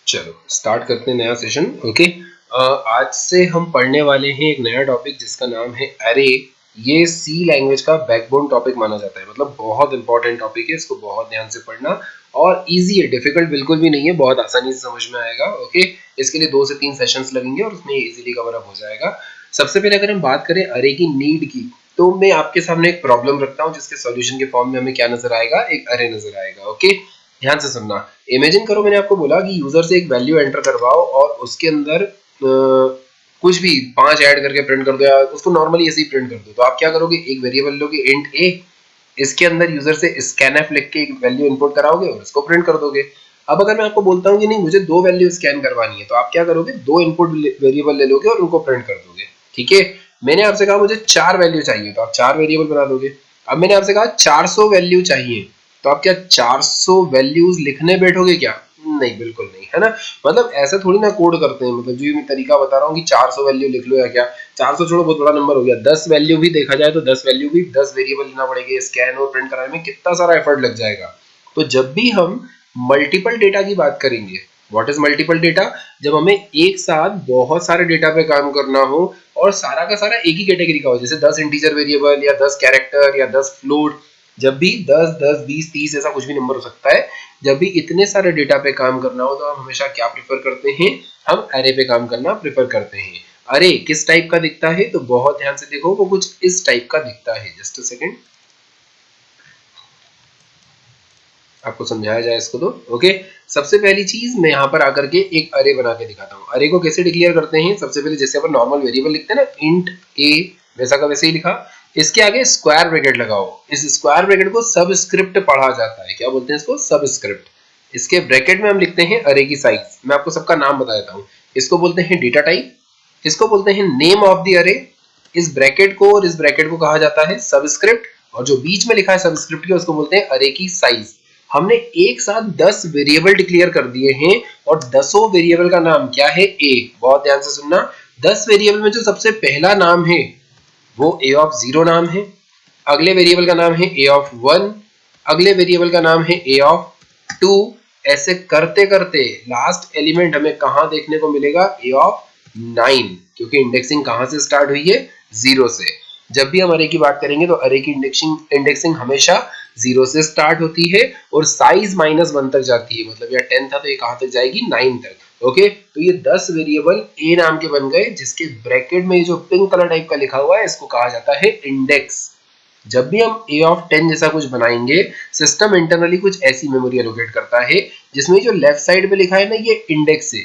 चलो स्टार्ट करते हैं नया सेशन। ओके, आज से हम पढ़ने वाले हैं एक नया टॉपिक जिसका नाम है अरे। ये सी लैंग्वेज का बैकबोन टॉपिक माना जाता है, मतलब बहुत इंपॉर्टेंट टॉपिक है, इसको बहुत ध्यान से पढ़ना। और इजी है, डिफिकल्ट बिल्कुल भी नहीं है, बहुत आसानी से समझ में आएगा। ओके, इसके लिए 2 से 3 सेशंस लगेंगे और उसमें इजीली कवर अप हो जाएगा। सबसे पहले अगर हम बात करें अरे की नीड की, तो मैं आपके सामने एक प्रॉब्लम रखता हूँ जिसके सॉल्यूशन के फॉर्म में हमें क्या नजर आएगा, एक अरे नजर आएगा। ओके, ध्यान से सुनना। इमेजिन करो मैंने आपको बोला कि यूजर से एक वैल्यू एंटर करवाओ और उसके अंदर कुछ भी 5 ऐड करके प्रिंट कर दो या उसको नॉर्मली ऐसे ही प्रिंट कर दो। तो आप क्या करोगे, एक वेरिएबल लोगे इंट ए, इसके अंदर यूजर से स्कैनफ लिख के एक वैल्यू इनपुट कराओगे और उसको प्रिंट कर दोगे। अब अगर मैं आपको बोलता हूँ कि नहीं मुझे 2 वैल्यू स्कैन करवानी है, तो आप क्या करोगे, 2 इनपुट वेरिएबल ले लोगे और उनको प्रिंट कर दोगे। ठीक है, मैंने आपसे कहा मुझे 4 वैल्यू चाहिए, तो आप 4 वेरिएबल बना दोगे। अब मैंने आपसे कहा 400 वैल्यू चाहिए, तो आप क्या 400 वैल्यूज लिखने बैठोगे क्या? नहीं, बिल्कुल नहीं, है ना। मतलब ऐसा थोड़ी ना कोड करते हैं, मतलब जो मैं तरीका बता रहा हूँ कि 400 वैल्यू लिख लो या क्या। 400 छोड़ो, बहुत बड़ा नंबर हो गया। 10 वैल्यू भी देखा जाए तो 10 वैल्यू भी 10 वेरिएबल लेना पड़ेगा, स्कैन और प्रिंट कराने में कितना सारा एफर्ट लग जाएगा। तो जब भी हम मल्टीपल डेटा की बात करेंगे, व्हाट इज मल्टीपल डेटा, जब हमें एक साथ बहुत सारे डेटा पे काम करना हो और सारा का सारा एक ही कैटेगरी का हो, जैसे 10 इंटीजर वेरिएबल या 10 कैरेक्टर या 10 फ्लोट, जब भी 10 10 20 30 ऐसा कुछ भी नंबर हो सकता है, जब भी इतने सारे डेटा पे काम करना हो तो हम हमेशा क्या प्रेफर करते हैं, हम अरे पे काम करना प्रेफर करते हैं। अरे किस टाइप का दिखता है, तो बहुत ध्यान से देखो, वो कुछ इस टाइप का दिखता है। जस्ट अ सेकंड, आपको समझाया जाए इसको तो। ओके, सबसे पहली चीज मैं यहाँ पर आकर के एक अरे बना के दिखाता हूँ। अरे को कैसे डिक्लेयर करते हैं, सबसे पहले जैसे अपन नॉर्मल वेरिएबल लिखते हैं ना, इंट ए, वैसा का वैसे ही लिखा। इसके आगे स्क्वायर ब्रैकेट लगाओ। इस स्क्वायर ब्रैकेट को सबस्क्रिप्ट पढ़ा जाता है, क्या बोलते हैं इसको, सबस्क्रिप्ट। इसके ब्रैकेट में हम लिखते हैं अरे की साइज। मैं आपको सबका नाम बता देता हूँ। इसको बोलते हैं डेटा टाइप, इसको बोलते हैं नेम ऑफ द अरे, इस ब्रैकेट को और इस ब्रैकेट को कहा जाता है सबस्क्रिप्ट, और जो बीच में लिखा है सबस्क्रिप्ट के उसको बोलते हैं अरे की साइज। हमने एक साथ 10 वेरिएबल डिक्लेयर कर दिए हैं और 10 वेरिएबल का नाम क्या है, ए। बहुत ध्यान से सुनना, 10 वेरिएबल में जो सबसे पहला नाम है वो ए ऑफ 0 नाम है, अगले वेरिएबल का नाम है ए ऑफ 1, अगले वेरिएबल का नाम है ए ऑफ 2। ऐसे करते करते लास्ट एलिमेंट हमें कहां देखने को मिलेगा, ए ऑफ 9, क्योंकि इंडेक्सिंग कहां से स्टार्ट हुई है, 0 से। जब भी हम अरे की बात करेंगे तो अरे की इंडेक्सिंग हमेशा 0 से स्टार्ट होती है और साइज -1 तक जाती है। मतलब यह 10 था तो ये कहां तक जाएगी, 9 तक। ओके, तो ये 10 वेरिएबल ए नाम के बन गए, जिसके ब्रैकेट में ये जो पिंक कलर टाइप का लिखा हुआ है इसको कहा जाता है इंडेक्स। जब भी हम ए ऑफ 10 जैसा कुछ बनाएंगे, सिस्टम इंटरनली कुछ ऐसी मेमोरी एलोकेट करता है जिसमें जो लेफ्ट साइड पे लिखा है ना, ये इंडेक्स है,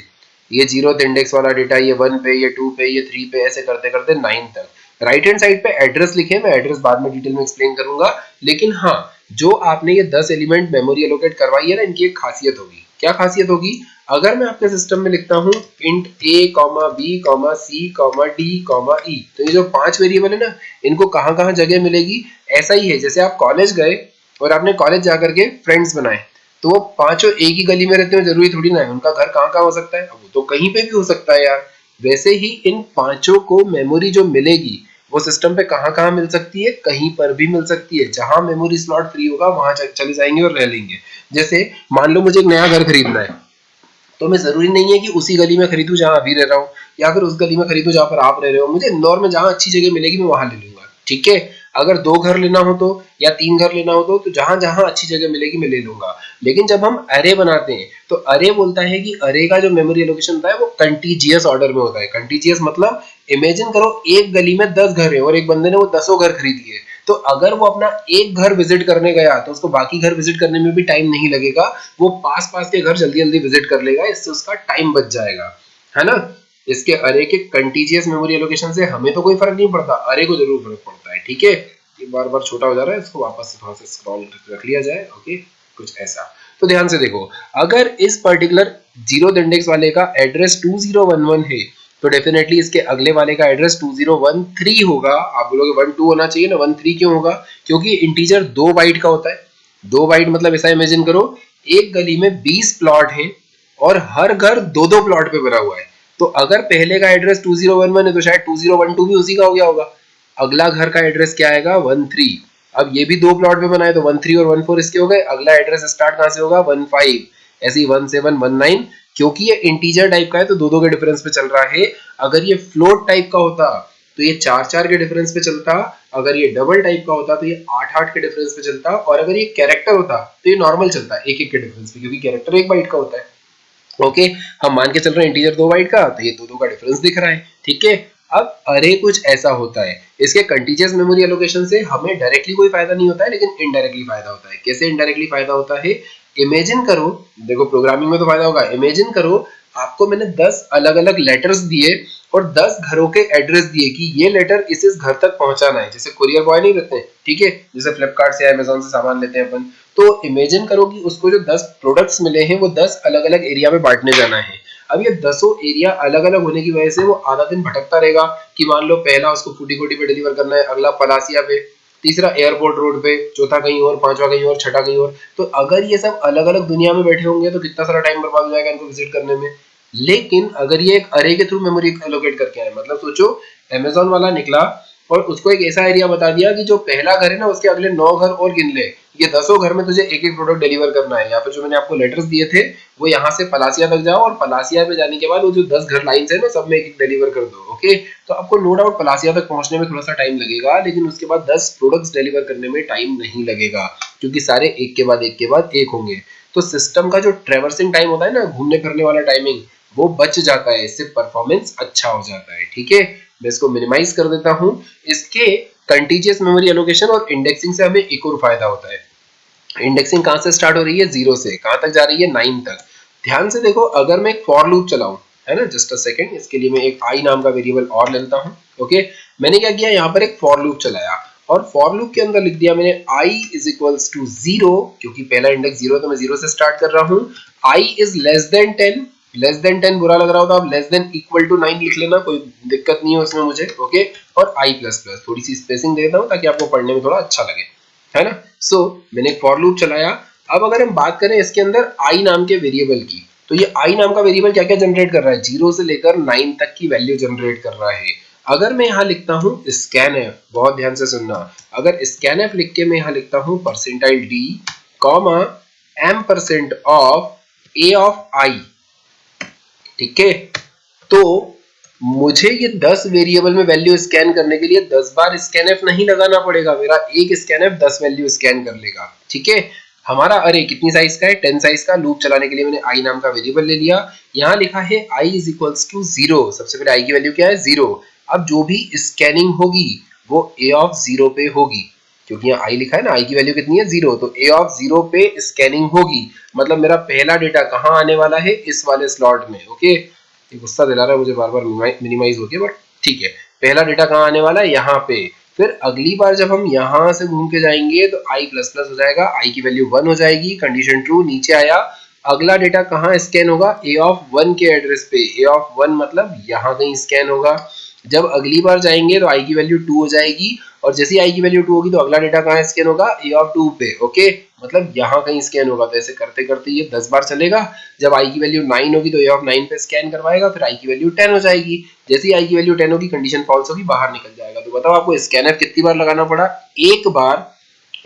ये 0th इंडेक्स वाला डेटा, ये 1 पे, ये 2 पे, ये 3 पे, ऐसे करते करते 9 तक। राइट हैंड साइड पे एड्रेस लिखे, मैं एड्रेस बाद में डिटेल में एक्सप्लेन करूंगा। लेकिन हाँ, जो आपने ये 10 एलिमेंट मेमोरी एलोकेट करवाई है ना, इनकी एक खासियत होगी। क्या खासियत होगी, अगर मैं आपके सिस्टम में लिखता हूँ इंट ए comma B comma C comma D comma ई, तो ये जो 5 वेरिएबल है ना, इनको कहाँ कहाँ जगह मिलेगी, ऐसा ही है जैसे आप कॉलेज गए और आपने कॉलेज जाकर के फ्रेंड्स बनाए, तो वो पांचों एक ही गली में रहते हो जरूरी थोड़ी ना है, उनका घर कहाँ कहाँ हो सकता है, अब वो तो कहीं पे भी हो सकता है यार। वैसे ही इन पांचों को मेमोरी जो मिलेगी वो सिस्टम पे कहाँ कहाँ मिल सकती है, कहीं पर भी मिल सकती है। जहां मेमोरी स्लॉट फ्री होगा वहां चले जाएंगे और रह लेंगे। जैसे मान लो मुझे एक नया घर खरीदना है, तो मैं जरूरी नहीं है कि उसी गली में खरीदूं जहां अभी रह रहा हूँ, या फिर उस गली में खरीदूं जहां पर आप रह रहे हो। मुझे इंदौर में जहां अच्छी जगह मिलेगी मैं वहां ले लूंगा। ठीक है, अगर 2 घर लेना हो तो, या 3 घर लेना हो तो जहां जहां अच्छी जगह मिलेगी मैं ले लूंगा। लेकिन जब हम अरे बनाते हैं तो अरे बोलता है कि अरे का जो मेमोरी एलोकेशन होता है वो कंटीजियस ऑर्डर में होता है। कंटीजियस मतलब इमेजिन करो एक गली में 10 घर है और एक बंदे ने वो 10 घर खरीद लिए, तो अगर वो अपना एक घर विजिट करने गया तो उसको बाकी घर विजिट करने में भी टाइम नहीं लगेगा, वो पास पास के घर जल्दी जल्दी विजिट कर लेगा, इससे उसका टाइम बच जाएगा, है ना। इसके अरे के कंटीजियस मेमोरी एलोकेशन से हमें तो कोई फर्क नहीं पड़ता, अरे को जरूर फर्क पड़ता है। ठीक है, ये बार बार छोटा हो जा रहा है, इसको वापस थोड़ा सा स्क्रॉल रख लिया जाए। ओके, कुछ ऐसा। तो ध्यान से देखो, अगर इस पर्टिकुलर 0th इंडेक्स वाले का एड्रेस 2011 है, तो डेफिनेटली इसके अगले वाले का एड्रेस 2013 होगा। आप बोलोगे 12 होना चाहिए ना, 13 क्यों होगा, क्योंकि इंटीजर 2 बाइट का होता है। 2 बाइट मतलब ऐसा इमेजिन करो, एक गली में 20 प्लॉट हैं और हर घर 2-2 प्लॉट पे बना हुआ है। तो अगर पहले का एड्रेस 2011 है तो शायद 2012 भी उसी का हो गया होगा। अगला घर का एड्रेस क्या आएगा, 13। अब ये भी 2 प्लॉट पे बना है तो 13 और 14 इसके हो गए। अगला एड्रेस स्टार्ट कहां से होगा, 15, ऐसे ही 17, 19, क्योंकि ये इंटीजर टाइप का है तो 2-2 के डिफरेंस पे चल रहा है। अगर ये फ्लोट टाइप का होता तो ये 4-4 के डिफरेंस पे चलता, अगर ये डबल टाइप का होता तो ये 8-8 के डिफरेंस पे चलता, और अगर ये कैरेक्टर होता तो ये नॉर्मल चलता 1-1 के डिफरेंस पे, क्योंकि कैरेक्टर 1 बाइट का होता है। ओके, हम मान के चल रहे हैं इंटीजर 2 बाइट का, तो ये 2-2 का डिफरेंस दिख रहा है। ठीक है, अब अरे कुछ ऐसा होता है, इसके कंटीजियस मेमोरी एलोकेशन से हमें डायरेक्टली कोई फायदा नहीं होता है, लेकिन इनडायरेक्टली फायदा होता है। कैसे इनडायरेक्टली फायदा होता है? इमेजिन करो, देखो प्रोग्रामिंग में तो फायदा होगा। इमेजिन करो आपको मैंने 10 अलग अलग लेटर्स दिए और 10 घरों के एड्रेस दिए कि ये लेटर इस घर तक पहुंचाना है, जैसे कुरियर बॉय नहीं रहते हैं, ठीक है, जैसे फ्लिपकार्ट से अमेजोन से सामान लेते हैं अपन। तो इमेजिन करो कि उसको जो 10 प्रोडक्ट्स मिले हैं वो 10 अलग अलग एरिया में बांटने जाना है। अब ये 10 एरिया अलग अलग होने की वजह से वो आधा दिन भटकता रहेगा कि मान लो पहला उसको फूटी-कोटी पे डिलीवर करना है, अगला पलासिया पे, तीसरा एयरपोर्ट रोड पे, चौथा कहीं और, पांचवा कहीं और, छठा कहीं और। तो अगर ये सब अलग अलग दुनिया में बैठे होंगे तो कितना सारा टाइम बर्बाद हो जाएगा इनको विजिट करने में। लेकिन अगर ये एक अरे के थ्रू मेमोरी एलोकेट करके आए, मतलब सोचो अमेजोन वाला निकला और उसको एक ऐसा एरिया बता दिया कि जो पहला घर है ना उसके अगले 9 घर और गिन ले, ये 10 घर में तुझे एक एक प्रोडक्ट डिलीवर करना है। या फिर जो मैंने आपको लेटर्स दिए थे वो यहाँ से पलासिया तक जाओ और पलासिया पे जाने के बाद वो जो 10 घर लाइन्स है ना सब में एक एक डिलीवर कर दो। ओके, तो आपको नो डाउट पलासिया तक पहुंचने में थोड़ा सा टाइम लगेगा, लेकिन उसके बाद 10 प्रोडक्ट्स डिलीवर करने में टाइम नहीं लगेगा, क्योंकि सारे एक के बाद एक के बाद एक होंगे। तो सिस्टम का जो ट्रेवर्सिंग टाइम होता है ना, घूमने फिरने वाला टाइमिंग, वो बच जाता है, इससे परफॉर्मेंस अच्छा हो जाता है। ठीक है, मैं इसको मिनिमाइज कर देता हूं। इसके कंटीजियस मेमोरी एलोकेशन और इंडेक्सिंग से हमें एक और फायदा होता है। इंडेक्सिंग कहां से स्टार्ट हो रही है? 0 से कहां तक जा रही है? 9 तक। ध्यान से देखो, अगर मैं एक फॉर लूप चलाऊं, है ना, जस्ट अ सेकंड, इसके लिए मैं एक आई नाम का वेरिएबल और लेता हूं। ओके, मैंने क्या किया, यहाँ पर एक फॉर लूप चलाया और फॉर लूप के अंदर लिख दिया मैंने i इज इक्वल्स टू 0, क्योंकि पहला इंडेक्स 0 है तो मैं 0 से स्टार्ट कर रहा हूं। i is less than 10, less than 10 बुरा लग रहा होता आप लेस देन इक्वल टू 9 लिख लेना, कोई दिक्कत नहीं है उसमें मुझे। ओके, और i प्लस प्लस, थोड़ी सी स्पेसिंग दे देता हूं ताकि आपको पढ़ने में थोड़ा अच्छा लगे, है ना। सो मैंने एक फॉर लूप चलाया। अब अगर हम बात करें इसके अंदर i नाम के वेरिएबल की, तो ये i नाम का वेरिएबल क्या क्या जनरेट कर रहा है? 0 से लेकर 9 तक की वैल्यू जनरेट कर रहा है। अगर मैं यहाँ लिखता हूँ स्कैनफ, बहुत ध्यान से सुनना, अगर स्कैनफ लिख के मैं यहाँ लिखता हूँ percentile d comma m% of a of i, ठीक है, तो मुझे ये 10 वेरिएबल में वैल्यू स्कैन करने के लिए 10 बार स्कैनफ नहीं लगाना पड़ेगा, मेरा एक स्कैनफ 10 वैल्यू स्कैन कर लेगा। ठीक है, हमारा अरे कितनी साइज का है? 10 साइज का। लूप चलाने के लिए मैंने i नाम का वेरिएबल ले लिया। यहाँ लिखा है i इज इक्वल्स टू 0, सबसे पहले i की वैल्यू क्या है? 0। अब जो भी स्कैनिंग होगी वो a ऑफ 0 पे होगी, क्योंकि यहाँ i लिखा है ना, i की वैल्यू कितनी है? 0, तो a ऑफ 0 पे स्कैनिंग होगी। मतलब मेरा पहला डेटा कहाँ आने वाला है? इस वाले स्लॉट में। ओके, ये गुस्सा दिला रहा है मुझे बार बार मिनिमाइज होके, बट ठीक है, पहला डेटा कहाँ आने वाला है? यहाँ पे। फिर अगली बार जब हम यहाँ से घूम के जाएंगे तो i प्लस प्लस हो जाएगा, i की वैल्यू 1 हो जाएगी, कंडीशन ट्रू, नीचे आया। अगला डेटा कहाँ स्कैन होगा? a ऑफ 1 के एड्रेस पे, a ऑफ 1 मतलब यहाँ कहीं स्कैन होगा। जब अगली बार जाएंगे तो i की वैल्यू 2 हो जाएगी, और जैसे i की वैल्यू 2 होगी तो अगला डेटा कहाँ स्कैन होगा? a ऑफ 2 पे। ओके, मतलब यहाँ कहीं स्कैन होगा। तो ऐसे करते करते ये 10 बार चलेगा। जब i की वैल्यू 9 होगी तो a ऑफ 9 पे स्कैन करवाएगा, फिर i की वैल्यू 10 हो जाएगी। जैसे ही i की वैल्यू 10 होगी, कंडीशन फॉल्स होगी, बाहर निकल जाएगा। तो बताओ आपको स्कैनर कितनी बार लगाना पड़ा? एक बार।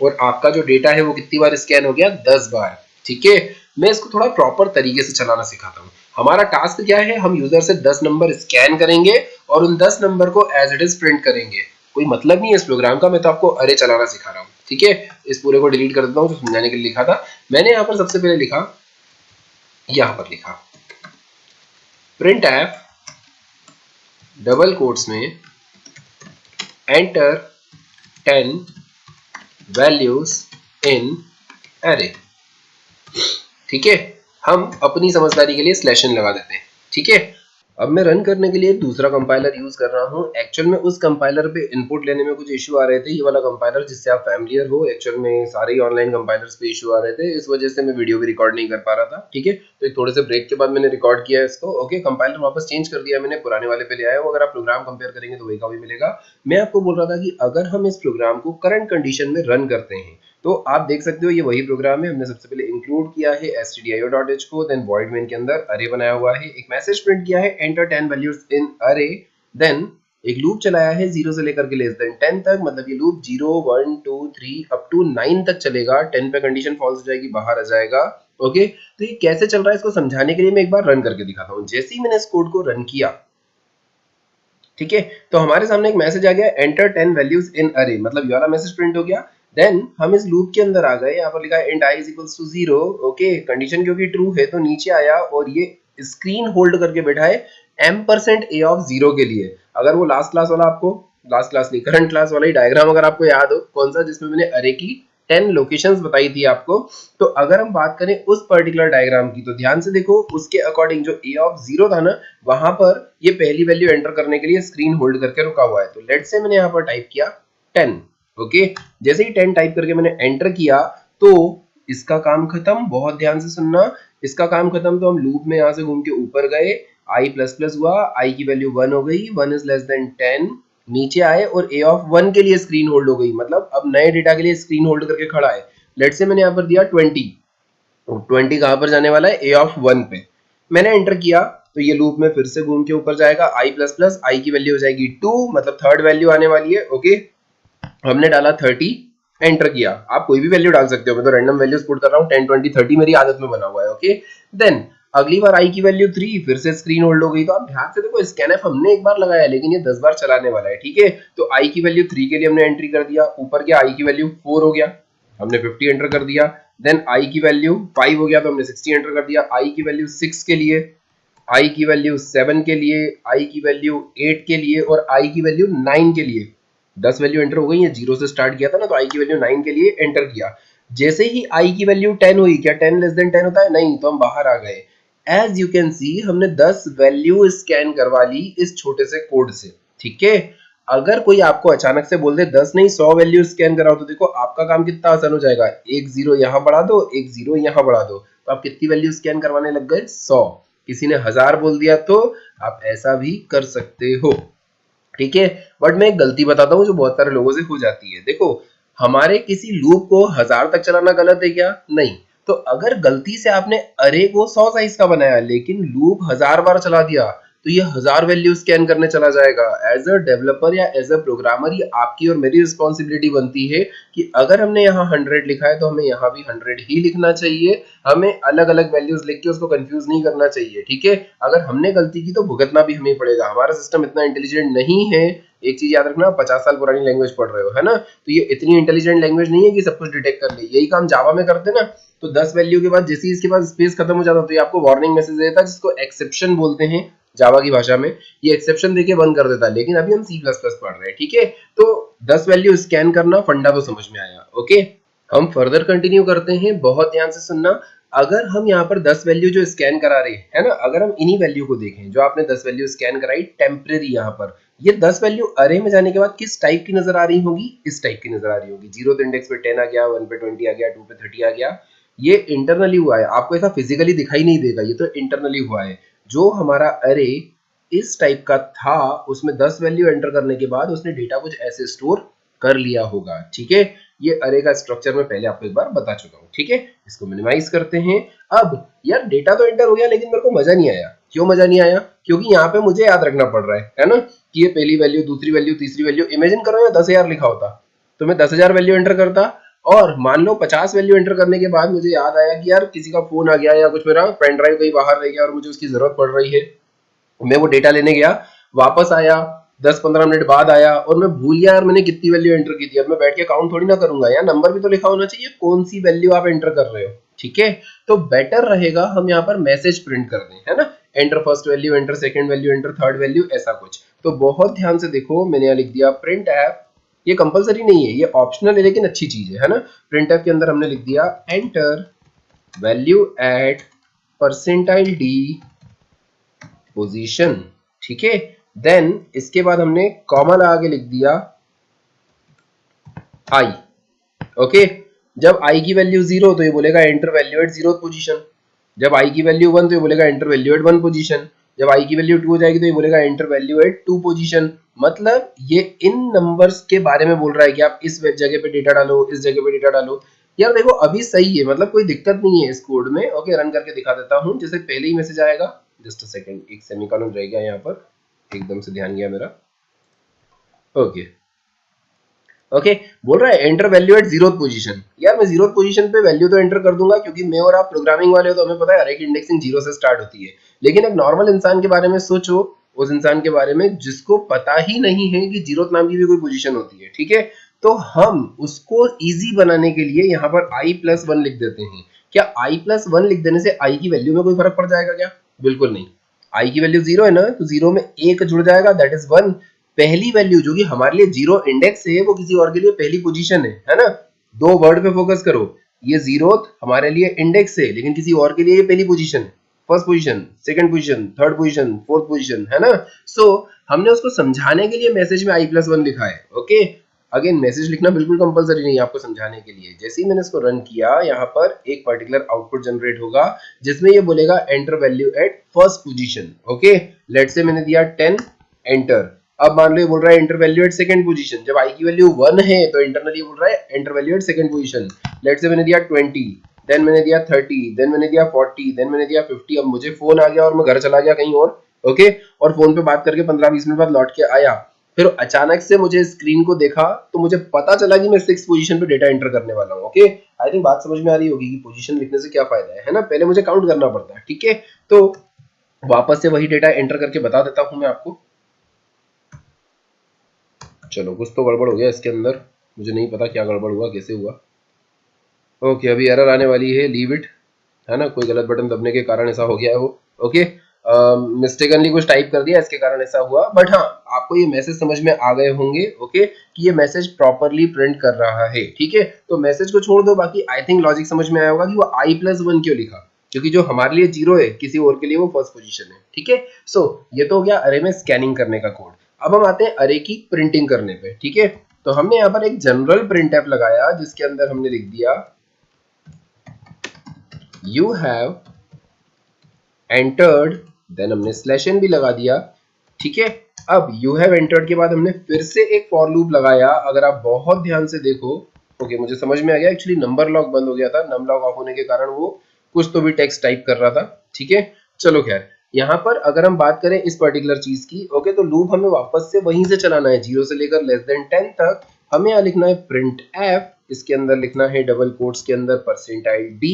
और आपका जो डेटा है वो कितनी बार स्कैन हो गया? 10 बार। ठीक है, मैं इसको थोड़ा प्रॉपर तरीके से चलाना सिखाता हूँ। हमारा टास्क क्या है? हम यूजर से 10 नंबर स्कैन करेंगे और उन 10 नंबर को एज इट इज प्रिंट करेंगे। कोई मतलब नहीं है इस प्रोग्राम का, मैं तो आपको अरे चलाना सिखा रहा हूँ। ठीक है, इस पूरे को डिलीट कर देता हूँ जो समझाने के लिए लिखा था। मैंने यहाँ पर सबसे पहले लिखा, यहाँ पर लिखा प्रिंट एफ डबल कोट्स में एंटर 10 वैल्यूज इन अरे। ठीक है, हम अपनी समझदारी के लिए स्लैशन लगा देते हैं। ठीक है, अब मैं रन करने के लिए एक दूसरा कंपाइलर यूज कर रहा हूँ। एक्चुअल में उस कंपाइलर पे इनपुट लेने में कुछ इशू आ रहे थे। ये वाला कंपाइलर जिससे आप फैमिलियर हो, एक्चुअल में सारे ही ऑनलाइन कंपाइलर्स पे इशू आ रहे थे, इस वजह से मैं वीडियो भी रिकॉर्ड नहीं कर पा रहा था। ठीक है, तो एक थोड़े से ब्रेक के बाद मैंने रिकॉर्ड किया है इसको। ओके, कंपाइलर वापस चेंज कर दिया मैंने, पुराने वाले पे ले आया हूँ। अगर आप प्रोग्राम कंपेयर करेंगे तो वही का वही मिलेगा। मैं आपको बोल रहा था कि अगर हम इस प्रोग्राम को करंट कंडीशन में रन करते हैं तो आप देख सकते हो ये वही प्रोग्राम है। हमने सबसे पहले इंक्लूड किया है stdio.h को, देन void main के अंदर अरे बनाया हुआ है, एक मैसेज प्रिंट किया है enter 10 values in array, then एक लूप चलाया है 0 से लेकर के लेस देन 10 तक। मतलब ये लूप 0 1 2 3 अप टू 9 तक चलेगा। 10 पे कंडीशन फॉल्स हो जाएगी, बाहर आ जाएगा। ओके, तो ये कैसे चल रहा है इसको समझाने के लिए मैं एक बार रन करके दिखाता हूँ। जैसे ही मैंने इस कोड को रन किया, ठीक है, तो हमारे सामने एक मैसेज आ गया, एंटर 10 वैल्यूज इन अरे, मतलब ये वाला मैसेज प्रिंट हो गया। देन हम इस लूप के अंदर आ गए, यहाँ पर लिखा है int i is equals to 0। Okay, condition क्योंकि ट्रू है तो नीचे आया और ये स्क्रीन होल्ड करके बैठा है m% a ऑफ 0 के लिए। अगर वो लास्ट क्लास वाला आपको, लास्ट क्लास नहीं करंट क्लास वाला ही डायग्राम अगर आपको याद हो, कौन सा, जिसमें मैंने अरे की 10 लोकेशंस बताई थी आपको, तो अगर हम बात करें उस पर्टिकुलर डायग्राम की तो ध्यान से देखो, उसके अकॉर्डिंग जो a ऑफ 0 था ना, वहां पर ये पहली वैल्यू एंटर करने के लिए स्क्रीन होल्ड करके रुका हुआ है। तो लेट्स से मैंने यहाँ पर टाइप किया 10। ओके, जैसे ही 10 टाइप करके मैंने एंटर किया तो इसका काम खत्म। बहुत ध्यान से सुनना, इसका काम खत्म। तो हम लूप में यहाँ से घूम के ऊपर गए, i प्लस प्लस हुआ, i की वैल्यू 1 हो गई, 1 इज लेस देन 10, नीचे आए और a ऑफ 1 के लिए स्क्रीन होल्ड हो गई, मतलब अब नए डेटा के लिए स्क्रीन होल्ड करके खड़ा है। लेट्स से मैंने यहाँ पर दिया 20, 20 कहां पर जाने वाला है, a ऑफ 1 पे। मैंने एंटर किया तो ये लूप में फिर से घूम के ऊपर जाएगा, i प्लस प्लस, i की वैल्यू हो जाएगी 2, मतलब थर्ड वैल्यू आने वाली है। ओके, हमने डाला 30, एंटर किया। आप कोई भी वैल्यू डाल सकते हो, मैं तो रैंडम वैल्यूज पुट कर रहा हूँ, 10 20 30 मेरी आदत में बना हुआ है। ओके, देन अगली बार i की वैल्यू 3, फिर से स्क्रीन होल्ड हो गई। तो आप ध्यान से देखो, स्कैनफ हमने एक बार लगाया लेकिन ये 10 बार चलाने वाला है। ठीक है, तो i की वैल्यू 3 के लिए हमने एंट्री कर दिया, ऊपर गया, i की वैल्यू 4 हो गया, हमने 50 एंटर कर दिया। देन i की वैल्यू 5 हो गया तो हमने 60 एंटर कर दिया। i की वैल्यू 6 के लिए, i की वैल्यू 7 के लिए, i की वैल्यू 8 के लिए और i की वैल्यू 9 के लिए। 10 वैल्यू एंटर हो गई है, जीरो से स्टार्ट किया था ना, तो i की वैल्यू 9 के लिए एंटर किया। जैसे ही i की वैल्यू 10 हुई, क्या 10 लेस देन 10 होता है? नहीं, तो हम बाहर आ गए। एज यू कैन सी, हमने 10 वैल्यू स्कैन करवा ली इस छोटे से कोड से। ठीक है, अगर कोई आपको अचानक से बोल दे 10 नहीं 100 वैल्यू स्कैन कराओ, तो देखो आपका काम कितना आसान हो जाएगा। एक जीरो यहाँ बढ़ा दो, एक जीरो यहाँ बढ़ा दो, तो आप कितनी वैल्यू स्कैन करवाने लग गए? 100। किसी ने 1000 बोल दिया तो आप ऐसा भी कर सकते हो। ठीक है, बट मैं एक गलती बताता हूँ जो बहुत सारे लोगों से हो जाती है। देखो, हमारे किसी लूप को 1000 तक चलाना गलत है क्या? नहीं। तो अगर गलती से आपने अरे को 100 साइज का बनाया लेकिन लूप 1000 बार चला दिया, तो ये 1000 वैल्यू स्कैन करने चला जाएगा। एज अ डेवलपर या एज अ प्रोग्रामर, ये आपकी और मेरी रिस्पॉन्सिबिलिटी बनती है कि अगर हमने यहाँ 100 लिखा है तो हमें यहाँ भी 100 ही लिखना चाहिए। हमें अलग अलग वैल्यूज लिख के उसको कंफ्यूज नहीं करना चाहिए। ठीक है, अगर हमने गलती की तो भुगतना भी हमें पड़ेगा। हमारा सिस्टम इतना इंटेलिजेंट नहीं है। एक चीज याद रखना, 50 साल पुरानी लैंग्वेज पढ़ रहे हो, है ना, तो ये इतनी इंटेलिजेंट लैंग्वेज नहीं है कि सब कुछ डिटेक्ट कर ले। यही काम जावा में करते ना, तो 10 वैल्यू के बाद जैसे ही इसके बाद स्पेस खत्म हो जाता तो ये आपको वार्निंग मैसेज देता, जिसको एक्सेप्शन बोलते हैं जावा की भाषा में। ये एक्सेप्शन देके बंद कर देता है। लेकिन अभी हम सी प्लस प्लस पढ़ रहे हैं। ठीक है, तो 10 वैल्यू स्कैन करना फंडा तो समझ में आया। ओके, हम फर्दर कंटिन्यू करते हैं, बहुत ध्यान से सुनना। अगर हम यहाँ पर 10 वैल्यू जो स्कैन करा रहे हैं, है ना, अगर हम इन्हीं वैल्यू को देखें जो आपने 10 वैल्यू स्कैन कराई टेम्परेरी, यहाँ पर ये 10 वैल्यू अरे में जाने के बाद किस टाइप की नजर आ रही होगी? इस टाइप की नजर आ रही होगी। जीरो इंडेक्स पे 10 आ गया, 1 पे 20 आ गया, 2 पे 30 आ गया। ये इंटरनली हुआ है, आपको ऐसा फिजिकली दिखाई नहीं देगा, ये तो इंटरनली हुआ है। जो हमारा अरे इस टाइप का था, उसमें 10 वैल्यू एंटर करने के बाद उसने डेटा कुछ ऐसे स्टोर कर लिया होगा। ठीक है, ये अरे का स्ट्रक्चर मैं पहले आपको एक बार बता चुका हूँ। ठीक है, इसको मिनिमाइज करते हैं। अब यार डेटा तो एंटर हो गया लेकिन मेरे को मजा नहीं आया। क्यों मजा नहीं आया? क्योंकि यहाँ पे मुझे याद रखना पड़ रहा है ना, कि ये पहली वैल्यू, दूसरी वैल्यू, तीसरी वैल्यू। इमेजिन करो या 10,000 लिखा होता तो मैं 10,000 वैल्यू एंटर करता, और मान लो 50 वैल्यू एंटर करने के बाद मुझे याद आया कि यार किसी का फोन आ गया या कुछ, मेरा पेन ड्राइव कहीं बाहर रह गया और मुझे उसकी जरूरत पड़ रही है। मैं वो डेटा लेने गया, वापस आया, 10-15 मिनट बाद आया और मैं भूल गया यार मैंने कितनी वैल्यू एंटर की थी। अब मैं बैठ के काउंट थोड़ी ना करूंगा, यार नंबर भी तो लिखा होना चाहिए कौन सी वैल्यू आप एंटर कर रहे हो। ठीक है, तो बेटर रहेगा हम यहाँ पर मैसेज प्रिंट कर दें, है ना, enter first value, enter second value, enter third value, ऐसा कुछ। तो बहुत ध्यान से देखो, मैंने यहाँ लिख दिया प्रिंट एफ। ये कंपलसरी नहीं है, ये ऑप्शनल है लेकिन अच्छी चीज है ना। प्रिंट एफ के अंदर हमने लिख दिया enter value at percentile d position. ठीक है, देन इसके बाद हमने कॉमा लगा के लिख दिया आई। ओके, जब आई की वैल्यू 0 तो ये बोलेगा enter value eight 0th position. जब आई की वैल्यू 1 तो ये बोलेगा एंटर वैल्यू एट 1 पोजीशन। जब आई की वैल्यू 2 हो जाएगी तो ये बोलेगा एंटर वैल्यू एट 2 पोजीशन। मतलब ये इन नंबर्स के बारे में बोल रहा है कि आप इस जगह पे डेटा डालो, इस जगह पे डेटा डालो। यार देखो अभी सही है, मतलब कोई दिक्कत नहीं है इस कोड में। ओके, रन करके दिखा देता हूँ। जैसे पहले ही मैसेज आएगा, जस्ट अ सेकंड, एक सेमीकोलन रह गया यहाँ पर, एकदम से ध्यान गया मेरा। ओके, ओके बोल रहा है enter value at zero position. यार मैं जीरो पोजीशन पे वैल्यू तो एंटर कर दूंगा क्योंकि मैं और आप प्रोग्रामिंग वाले हो तो हमें पता है अरे की इंडेक्सिंग जीरो से स्टार्ट होती है। लेकिन एक नॉर्मल इंसान के बारे में सोचो, उस इंसान के बारे में जिसको पता ही नहीं है कि जीरो नाम की भी कोई पोजीशन होती है, ठीक है। तो हम उसको इजी बनाने के लिए यहाँ पर i+1 लिख देते हैं। क्या i+1 लिख देने से i की वैल्यू में कोई फर्क पड़ जाएगा क्या? बिल्कुल नहीं। i की वैल्यू जीरो है ना, तो जीरो में एक जुड़ जाएगा, दैट इज 1। पहली वैल्यू जो कि हमारे लिए जीरो इंडेक्स है वो किसी और के लिए पहली पोजीशन है ना। दो वर्ड पे फोकस करो, ये जीरो हमारे लिए इंडेक्स है लेकिन किसी और के लिए ये पहली पोजीशन है। First position, second position, third position, fourth position, है ना। सो हमने उसको समझाने के लिए मैसेज में i+1 लिखा है। ओके अगेन मैसेज लिखना बिल्कुल कंपलसरी नहीं है आपको समझाने के लिए। जैसे ही मैंने इसको रन किया यहाँ पर एक पर्टिकुलर आउटपुट जनरेट होगा जिसमें ये बोलेगा enter value at first position. Okay let's say मैंने दिया 10 एंटर। अब मान लो ये बोल रहा है enter value at second position. जब आई की वैल्यू 1 है तो इंटरनली बोल रहा है enter value at second position. Let's say मैंने दिया 20, देन मैंने दिया 30, देन मैंने दिया 40, देन मैंने दिया 50। अब मुझे फोन आ गया और मैं घर चला गया कहीं और, ओके और फोन पे बात करके 15-20 मिनट बाद लौट के आया, फिर अचानक से मुझे स्क्रीन को देखा तो मुझे पता चला कि मैं 6 पोजीशन पे डेटा एंटर करने वाला हूँ। ओके आई थिंक बात समझ में आ रही होगी कि पोजीशन लिखने से क्या फायदा है ना। पहले मुझे काउंट करना पड़ता है, ठीक है। तो वापस से वही डेटा एंटर करके बता देता हूँ मैं आपको। चलो कुछ तो गड़बड़ हो गया इसके अंदर, मुझे नहीं पता क्या गड़बड़ हुआ, कैसे हुआ। ओके अभी एरर आने वाली है, लीव इट, है ना। कोई गलत बटन दबने के कारण ऐसा हो गया है वो। ओके मिस्टेकनली कुछ टाइप कर दिया इसके कारण ऐसा हुआ, बट हाँ आपको ये मैसेज समझ में आ गए होंगे। ओके कि ये मैसेज प्रॉपरली प्रिंट कर रहा है, ठीक है। तो मैसेज को छोड़ दो, बाकी आई थिंक लॉजिक समझ में आया होगा कि वो i+1 क्यों लिखा, क्योंकि जो हमारे लिए जीरो है किसी और के लिए वो फर्स्ट पोजीशन है, ठीक है। सो ये तो हो गया अरे में स्कैनिंग करने का कोड। अब हम आते हैं अरे की प्रिंटिंग करने पे, ठीक है। तो हमने यहाँ पर एक जनरल प्रिंट ऐप लगाया जिसके अंदर हमने लिख दिया यू हैव एंटर्ड, देन हमने स्लैश एन भी लगा दिया, ठीक है। अब यू हैव एंटर्ड के बाद हमने फिर से एक फॉर लूप लगाया। अगर आप बहुत ध्यान से देखो, ओके मुझे समझ में आ गया, एक्चुअली नंबर लॉक बंद हो गया था, नम लॉक ऑफ होने के कारण वो कुछ तो भी टेक्स्ट टाइप कर रहा था, ठीक है। चलो खैर यहाँ पर अगर हम बात करें इस पर्टिकुलर चीज की, ओके तो लूप हमें वापस से वहीं से चलाना है, 0 से लेकर लेस देन 10 तक। हमें यहाँ लिखना है प्रिंट एफ, इसके अंदर लिखना है डबल कोट्स के अंदर %d,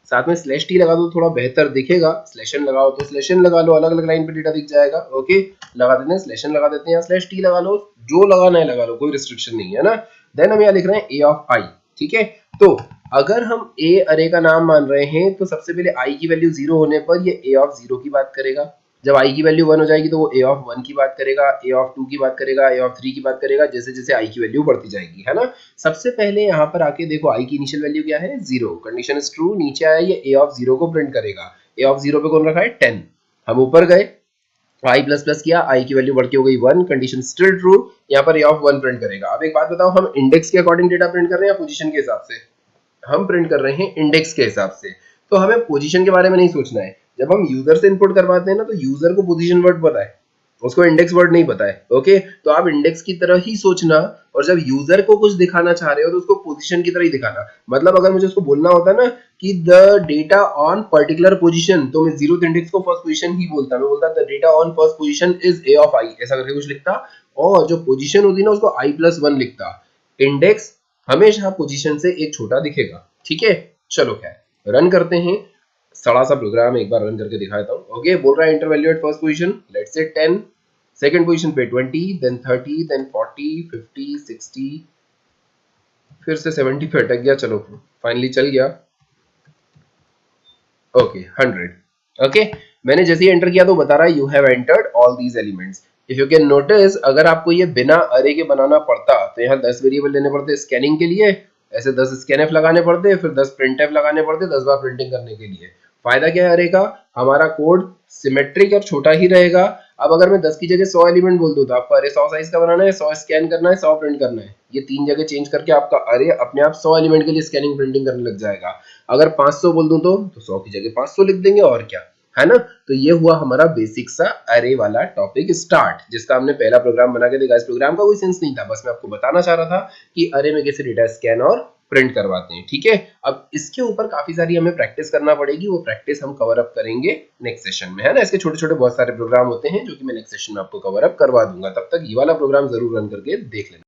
साथ में स्लैश टी लगा दो, थोड़ा बेहतर दिखेगा। स्लैश एन लगाओ तो स्लैश एन लगा लो, अलग अलग लाइन पे डेटा दिख जाएगा। ओके लगा देते हैं स्लैश एन लगा देते हैं या स्लैश टी लगा लो, जो लगाना है लगा लो, कोई रिस्ट्रिक्शन नहीं है ना। देन हम यहाँ लिख रहे हैं ए ऑफ आई, ठीक है। तो अगर हम ए अरे का नाम मान रहे हैं तो सबसे पहले आई की वैल्यू 0 होने पर ये ए ऑफ 0 की बात करेगा। जब आई की वैल्यू 1 हो जाएगी तो वो ए ऑफ 1 की बात करेगा, ए ऑफ 2 की बात करेगा, ए ऑफ 3 की बात करेगा, जैसे जैसे आई की वैल्यू बढ़ती जाएगी, है ना। सबसे पहले यहाँ पर आके देखो आई की इनिशियल वैल्यू क्या है, 0, कंडीशन इज ट्रू, नीचे आया ये ए ऑफ 0 को प्रिंट करेगा। ए ऑफ 0 पे कौन रखा है, 10। हम ऊपर गए, आई प्लस प्लस किया, आई की वैल्यू बढ़ के हो गई 1, कंडीशन स्टिल ट्रू, यहाँ पर ए ऑफ 1 प्रिंट करेगा। अब एक बात बताओ, हम इंडेक्स के अकॉर्डिंग डेटा प्रिंट कर रहे हैं या पोजीशन के हिसाब से? हम प्रिंट कर रहे हैं इंडेक्स के हिसाब से। तो हमें पोजीशन के बारे में नहीं सोचना है। जब हम यूजर से इनपुट करवाते हैं ना तो यूजर को पोजीशन वर्ड पता है, उसको इंडेक्स वर्ड नहीं पता है। ओके तो आप इंडेक्स की तरह ही सोचना, और जब यूजर को कुछ दिखाना चाह रहे हो तो उसको पोजीशन की तरह ही दिखाना। मतलब अगर मुझे उसको बोलना होता ना कि the data on particular position, तो मैं जीरो इंडेक्स को फर्स्ट पोजीशन ही बोलता, मैं बोलता the data on first position is A of I, ऐसा करके कुछ लिखता, और जो पोजीशन होती ना उसको i+1 लिखता। इंडेक्स हमेशा पोजीशन से एक छोटा दिखेगा, ठीक है। चलो खैर रन करते हैं, सड़ा सा प्रोग्राम एक बार रन करके दिखा देता हूँ। ओके बोल रहा है inter value at first position, let's से 10, सेकंड पोजीशन पे 20, देन 30, देन 40, 50, 60, फिर से 70 पे अटक गया। चलो फाइनली चल गया। ओके 100। ओके मैंने जैसे ही एंटर किया तो बता रहा है you have entered all these elements. If you can notice, अगर आपको ये बिना अरे के बनाना पड़ता तो यहाँ 10 वेरिएबल लेने पड़ते स्कैनिंग के लिए, ऐसे 10 स्कैनफ लगाने पड़ते, फिर 10 प्रिंटफ लगाने पड़ते 10 बार प्रिंटिंग करने के लिए। फायदा क्या है अरे का, हमारा कोड सिमेट्रिक और छोटा ही रहेगा। अब अगर मैं 10 की जगह 100 एलिमेंट बोल दूं तो आपको अरे 100 साइज का बनाना है, 100 स्कैन करना है, 100 प्रिंट करना है, ये तीन जगह चेंज करके आपका अरे अपने आप 100 एलिमेंट के लिए स्कैनिंग प्रिंटिंग करने लग जाएगा। अगर 500 बोल दूं तो 100 की जगह 500 लिख देंगे, और क्या, है ना। तो ये हुआ हमारा बेसिक सा अरे वाला टॉपिक स्टार्ट, जिसका हमने पहला प्रोग्राम बना के देखा। इस प्रोग्राम का कोई सेंस नहीं था, बस मैं आपको बताना चाह रहा था कि अरे में कैसे डेटा स्कैन और प्रिंट करवाते हैं, ठीक है। अब इसके ऊपर काफी सारी हमें प्रैक्टिस करना पड़ेगी, वो प्रैक्टिस हम कवर अप करेंगे नेक्स्ट सेशन में, है ना। इसके छोटे छोटे बहुत सारे प्रोग्राम होते हैं जो कि मैं नेक्स्ट सेशन में आपको कवर अप करवा दूंगा। तब तक ये वाला प्रोग्राम जरूर रन करके देख लेना।